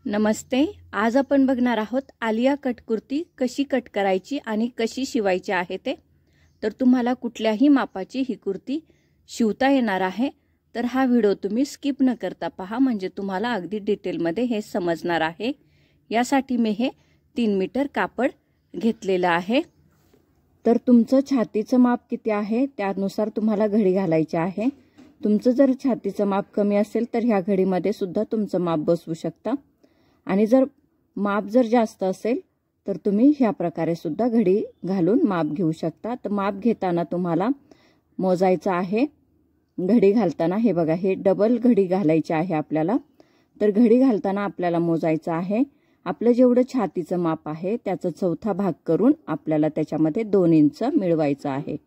नमस्ते। आज आपण बघणार आहोत आलिया कट कुर्ती कशी कट करायची आणि कशी शिवायची आहे ते। तर तुम्हाला कुठल्याही मापाची ही कुर्ती शिवता येणार आहे। तर हा व्हिडिओ तुम्ही स्किप न करता पहा, म्हणजे तुम्हाला अगदी डिटेलमध्ये हे समजणार आहे। यासाठी मी हे 3 मीटर कापड घेतलेलं आहे। तर तुमचं छातीचं माप किती आहे त्यानुसार तुम्हाला घडी घालायची आहे। तुमचं जर छातीचं माप कमी असेल तर ह्या घडीमध्ये सुद्धा तुमचं माप बसवू शकता, आणि जर माप जास्त असेल तर तुम्ही ह्या प्रकारे सुद्धा घडी घालून माप घेऊ शकता। तर माप घेताना तुम्हाला मोजायचं आहे। घडी घालताना हे बघा, हे डबल घडी घालायची आहे आपल्याला। तर घडी घालताना आपल्याला मोजायचं आहे आपलं जेवढं छातीचं माप आहे त्याचा चौथा भाग करून आपल्याला त्याच्यामध्ये 2 इंच मिळवायचं आहे।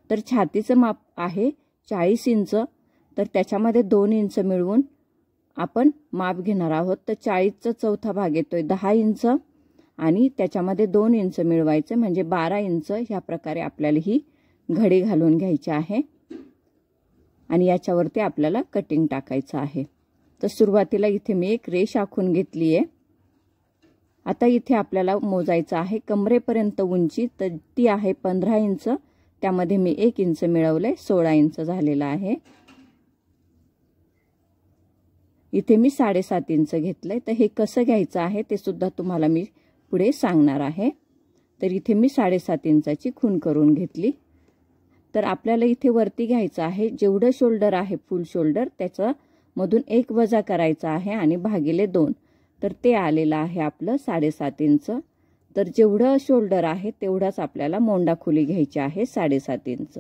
तर छातीचं माप आहे 40 इंच, तर त्याच्यामध्ये 2 इंच मिळवून आपण माप घेणार आहोत। तर 40चा चौथा भाग येतोय 10 इंच, आणि त्याच्यामध्ये 2 इंच मिळवायचे म्हणजे 12 इंच। ह्या प्रकारे आपल्याला ही घडी घालून घ्यायची आहे, आणि याच्यावरती आपल्याला कटिंग टाकायचं आहे। तर सुरुवातीला इथे मी एक रेष आखून घेतली आहे। आता इथे आपल्याला मोजायचं आहे कमरेपर्यंत उंची, तर ती आहे 15 इंच। त्यामध्ये मी 1 इंच मिळवले, 16 इंच झालेला आहे। इथे मी 7.5 इंच घेतलंय। तर हे कसं घ्यायचं आहे ते सुद्धा तुम्हाला मी पुढे सांगणार आहे। तर इथे मी 7.5 इंचाची खूण करून घेतली। तर आपल्याला इथे वरती घ्यायचं आहे जेवढं शोल्डर आहे फुल शोल्डर त्याचा मधून 1 वजा करायचा आहे आणि भागिले 2, तर ते आलेलं आहे आपलं 7.5 इंच। तर जेवढं शोल्डर आहे तेवढाच आपल्याला मोंडा खोली घ्यायची आहे 7.5 इंच।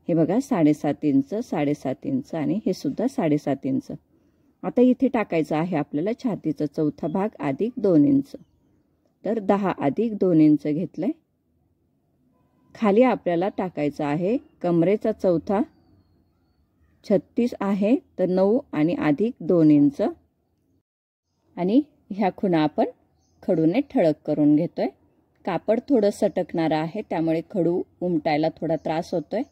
हे बघा 7.5 इंच, 7.5 इंच, आणि हे सुद्धा 7.5 इंच। आता इथे टाकायचं आहे आपल्याला छातीचा चौथा भाग अधिक 2 इंच। तर 10 अधिक 2 इंच घेतलंय। खाली आपल्याला टाकायचं आहे कमरेचा चौथा 36 आहे, तर 9 आणि अधिक 2 इंच, आणि ह्या खुणा आपण खडूने ठळक करून घेतोय। कापड थोडं सटकणार आहे त्यामुळे खडू उमटायला थोडा त्रास होतोय,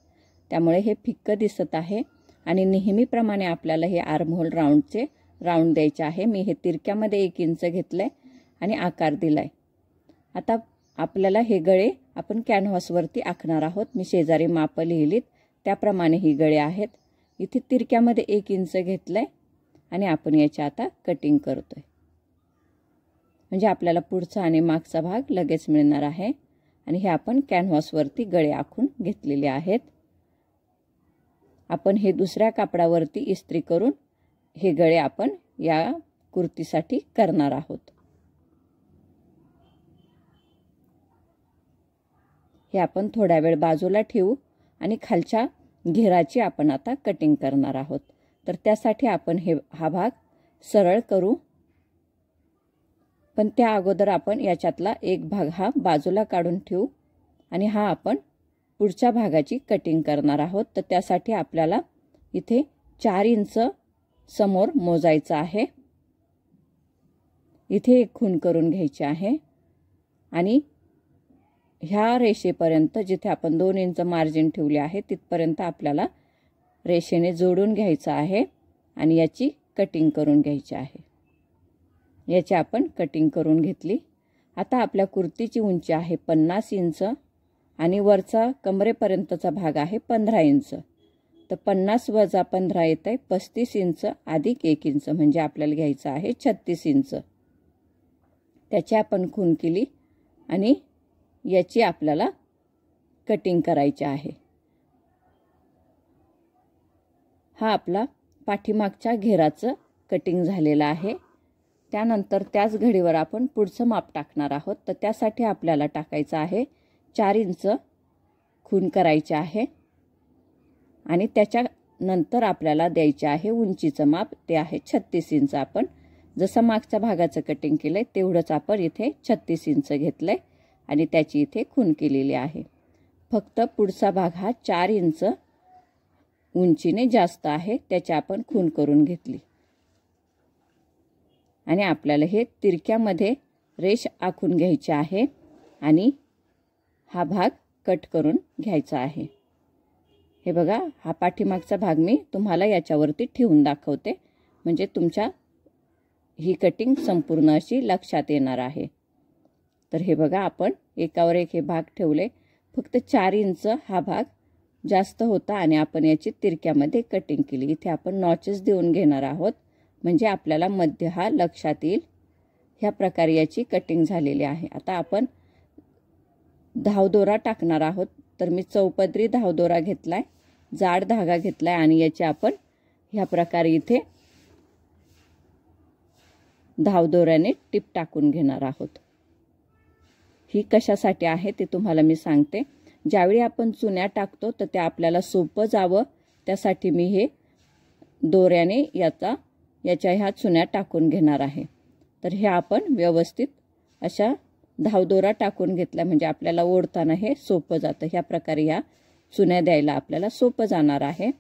त्यामुळे हे फिक्क दिसत आहे। आणि नेहमीप्रमाणे आपल्याला हे आर्महोल राऊंडचे राऊंड द्यायचे आहे। मी हे तिरक्यामध्ये 1 इंच घेतलंय आणि आकार दिलाय। आता आपल्याला हे गळे आपण कॅनव्हासवरती आखणार आहोत। मी शेजारी माप लिहिलीत त्याप्रमाणे ही गळे आहेत। इथे तिरक्यामध्ये 1 इंच घेतलंय आणि आपण याची आता कटिंग करतोय, म्हणजे आपल्याला पुढचा आणि मागचा भाग लगेच मिळणार आहे। आणि हे आपण कॅनव्हासवरती गळे आखून घेतलेले आहेत। आपण हे दुसऱ्या कापडावरती इस्त्री करून हे गळे आपण या कुर्तीसाठी करणार आहोत। हे आपण थोडा वेळ बाजूला ठेवू आणि खालच्या घेराची आपण आता कटिंग करणार आहोत। तर त्यासाठी आपण हा भाग सरळ करू, पण त्या अगोदर आपण याच्यातला एक भाग हा बाजूला काढून ठेवू, आणि हा आपण पुढच्या भागाची कटिंग करणार आहोत। तर त्यासाठी आपल्याला इथे 4 इंच समोर मोजायचं आहे। इथे एक खूण करून घ्यायची आहे, आणि ह्या रेषेपर्यंत जिथे आपण 2 इंच मार्जिन ठेवले आहे तिथपर्यंत आपल्याला रेषेने जोडून घ्यायचं आहे, आणि याची कटिंग करून घ्यायची आहे। याची आपण कटिंग करून घेतली। आता आपल्या कुर्तीची उंची आहे 50 इंच, आणि वरचा कमरेपर्यंतचा भाग आहे 15 इंच। तर 50 वजा 15 येत आहे 35 इंच अधिक 1 इंच, म्हणजे आपल्याला घ्यायचं आहे 36 इंच। त्याची आपण खूण केली आणि याची आपल्याला कटिंग करायची आहे। हा आपला पाठीमागच्या घेराचं कटिंग झालेलं आहे। त्यानंतर त्याच घडीवर आपण पुढचं माप टाकणार आहोत। तर त्यासाठी आपल्याला टाकायचं आहे 4 इंच खूण करायचे आहे, आणि त्याच्या नंतर आपल्याला द्यायचे आहे उंचीचं माप, ते आहे 36 इंच। आपण जसं मागच्या भागाचं कटिंग केलंय तेवढंच आपण इथे 36 इंच घेतलंय आणि त्याची इथे खूण केलेली आहे। फक्त पुढचा भाग हा 4 इंच उंचीने जास्त आहे, त्याची आपण खूण करून घेतली, आणि आपल्याला हे तिरक्यामध्ये रेष आखून घ्यायची आहे आणि हा भाग कट करून घ्यायचा आहे। हे बघा, हा पाठीमागचा भाग मी तुम्हाला याच्यावरती ठेवून दाखवते, म्हणजे तुमच्या ही कटिंग संपूर्ण अशी लक्षात येणार आहे। तर हे बघा, आपण एकावर एक हे भाग ठेवले, फक्त 4 इंच हा भाग जास्त होता आणि आपण याची तिरक्यामध्ये कटिंग केली। इथे आपण नॉचेस देऊन घेणार आहोत, म्हणजे आपल्याला मध्य हा लक्षात येईल। ह्या प्रकारे याची कटिंग झालेली आहे। आता आपण धावदोरा टाकणार आहोत। तर मी चौपदरी धावदोरा घेतलाय, जाड धागा घेतलाय आणि याची आपण ह्या प्रकारे इथे धावदोऱ्याने टिप टाकून घेणार आहोत। ही कशासाठी आहे ते तुम्हाला मी सांगते। ज्यावेळी आपण चुन्या टाकतो तर ते आपल्याला सोपं जावं, त्यासाठी मी हे दोऱ्याने याच्या ह्या चुन्या टाकून घेणार आहे। तर हे आपण व्यवस्थित अशा धावदोरा टाकून घेतला, म्हणजे आपल्याला ओढताना हे सोपं जातं। ह्या प्रकारे ह्या चुन्या द्यायला आपल्याला सोपं जाणार आहे।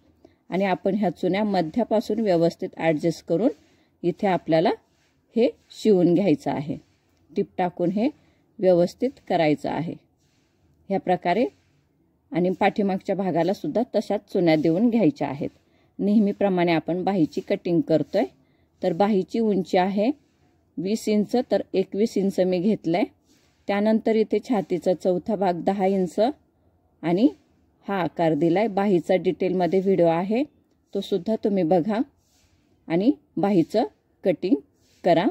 आणि आपण ह्या चुन्या मध्यापासून व्यवस्थित ॲडजस्ट करून इथे आपल्याला हे शिवून घ्यायचं आहे। टिप टाकून हे व्यवस्थित करायचं आहे ह्या प्रकारे। आणि पाठीमागच्या भागाला सुद्धा तशाच चुन्या देऊन घ्यायच्या आहेत। नेहमीप्रमाणे आपण बाहीची कटिंग करतोय। तर बाहीची उंची आहे 20 इंच, तर 21 इंच मी घेतलंय। त्यानंतर इथे छातीचा चौथा भाग 10 इंच आणि हा आकार दिलाय। बाहीचा डिटेलमध्ये व्हिडिओ आहे, तो सुद्धा तुम्ही बघा आणि बाहीचं कटिंग करा।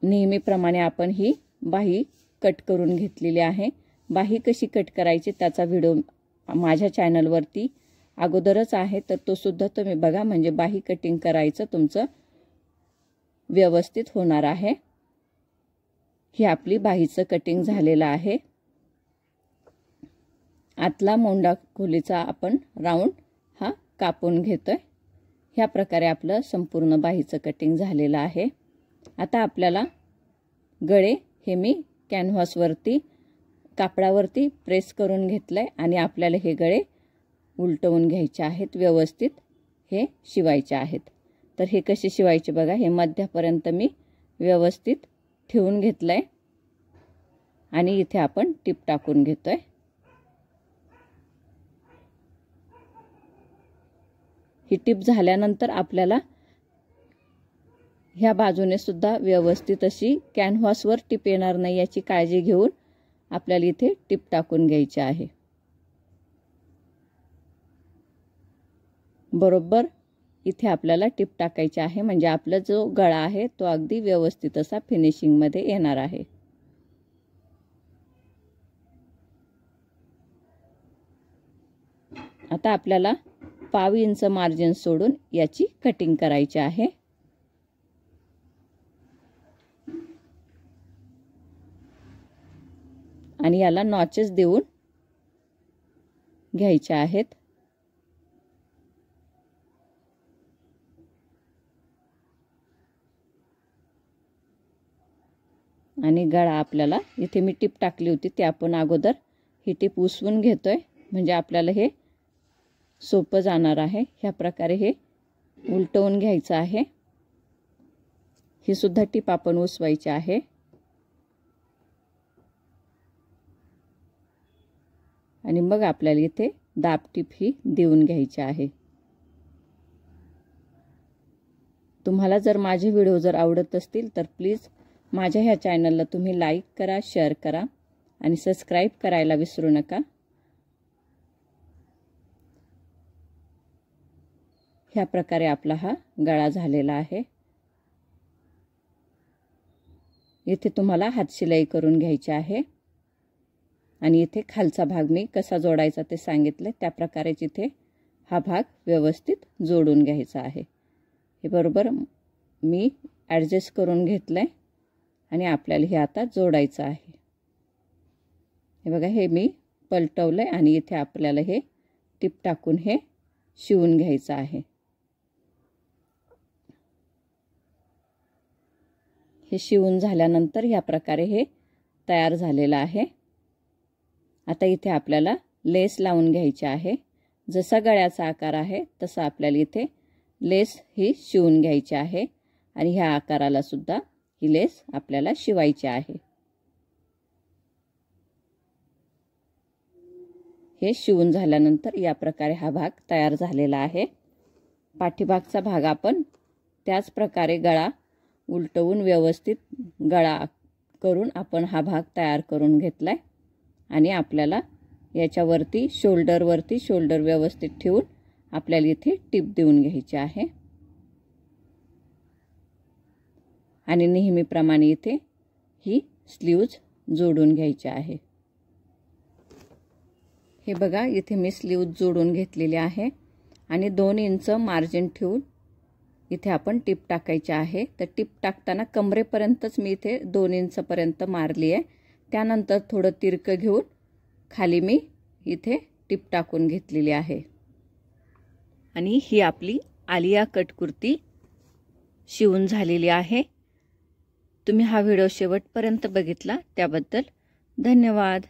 नेहमीप्रमाणे आपण ही बाही कट करून घेतलेली आहे। बाही कशी कट करायची त्याचा व्हिडिओ माझ्या चॅनलवरती अगोदरच आहे, तर तो सुद्धा तुम्ही बघा, म्हणजे बाही कटिंग करायचं तुमचं व्यवस्थित होणार आहे। ही आपली बाहीचं कटिंग झालेलं आहे। आतला मोंडा खोलीचा आपण राऊंड हा कापून घेतोय। ह्या प्रकारे आपलं संपूर्ण बाहीचं कटिंग झालेलं आहे। आता आपल्याला गळे हे मी कॅनव्हासवरती कापडावरती प्रेस करून घेतलंय आणि आपल्याला हे गळे उलटवून घ्यायचे आहेत, व्यवस्थित हे शिवायचे आहेत। तर हे कसे शिवायचे बघा, हे मध्यापर्यंत मी व्यवस्थित ठेवून घेतलंय आणि इथे आपण टिप टाकून घेतोय। ही टिप झाल्यानंतर आपल्याला ह्या बाजूने सुद्धा व्यवस्थित अशी कॅनव्हासवर टिप येणार नाही याची काळजी घेऊन आपल्याला इथे टिप टाकून घ्यायची आहे। बरोबर इथे आपल्याला टिप टाकायची आहे, म्हणजे आपला जो गळा आहे तो अगदी व्यवस्थित असा फिनिशिंग मध्ये येणार आहे। आता आपल्याला 1/2 इंच मार्जिन सोडून याची कटिंग करायची आहे। आणि याला नॉचेस देऊन घ्यायचे आहेत। आणि गळा आपल्याला इथे मी टिप टाकली होती ते आपण अगोदर ही टिप उसवून घेतोय, म्हणजे आपल्याला हे सोपं जाणार आहे। ह्या प्रकारे हे उलटवून घ्यायचं आहे। ही सुद्धा टिप आपण उसवायची आहे। आणि मग आपल्याला इथे दाब टिप ही देऊन घ्यायची आहे। तुम्हाला जर माझे व्हिडिओ जर आवडत असतील तर प्लीज माझ्या ह्या चॅनलला तुम्ही लाईक करा, शेअर करा आणि सबस्क्राईब करायला विसरू नका। ह्या प्रकारे आपला हा गळा झालेला आहे। इथे तुम्हाला हातशिलाई करून घ्यायची आहे आणि इथे खालचा भाग मी कसा जोडायचा ते सांगितले, त्या प्रकारेच इथे हा भाग व्यवस्थित जोडून घ्यायचा आहे। हे बरोबर मी ॲडजस्ट करून घेतलंय आणि आपल्याला हे आता जोडायचं आहे। हे बघा, हे मी पलटवलंय आणि इथे आपल्याला हे टिप टाकून हे शिवून घ्यायचं आहे। हे शिवून झाल्यानंतर ह्या प्रकारे हे तयार झालेलं आहे। आता इथे आपल्याला लेस लावून घ्यायची आहे। जसा गळ्याचा आकार आहे तसा आपल्याला इथे लेस ही शिवून घ्यायची आहे आणि ह्या आकाराला सुद्धा ही लेस आपल्याला शिवायची आहे। हे शिवून झाल्यानंतर या प्रकारे हा भाग तयार झालेला आहे। पाठीमागचा भाग आपण त्याच प्रकारे गळा उलटवून व्यवस्थित गळा करून आपण हा भाग तयार करून घेतलाय आणि आपल्याला याच्यावरती शोल्डर व्यवस्थित ठेवून आपल्याला इथे टिप देऊन घ्यायची आहे आणि नेहमीप्रमाणे इथे ही स्लीव्ज जोडून घ्यायची आहे। हे बघा इथे मी स्लीव्ज जोडून घेतलेली आहे आणि 2 इंच मार्जिन ठेवून इथे आपण टिप टाकायची आहे। तर टिप टाकताना कमरेपर्यंतच मी इथे 2 इंच पर्यंत मारली आहे। त्यानंतर थोडं तिरकं घेऊन खाली मी इथे टिप टाकून घेतलेली आहे आणि ही आपली आलिया कट कुर्ती शिवून झालेली आहे। तुम्ही हा व्हिडिओ शेवटपर्यंत बघितला त्याबद्दल धन्यवाद।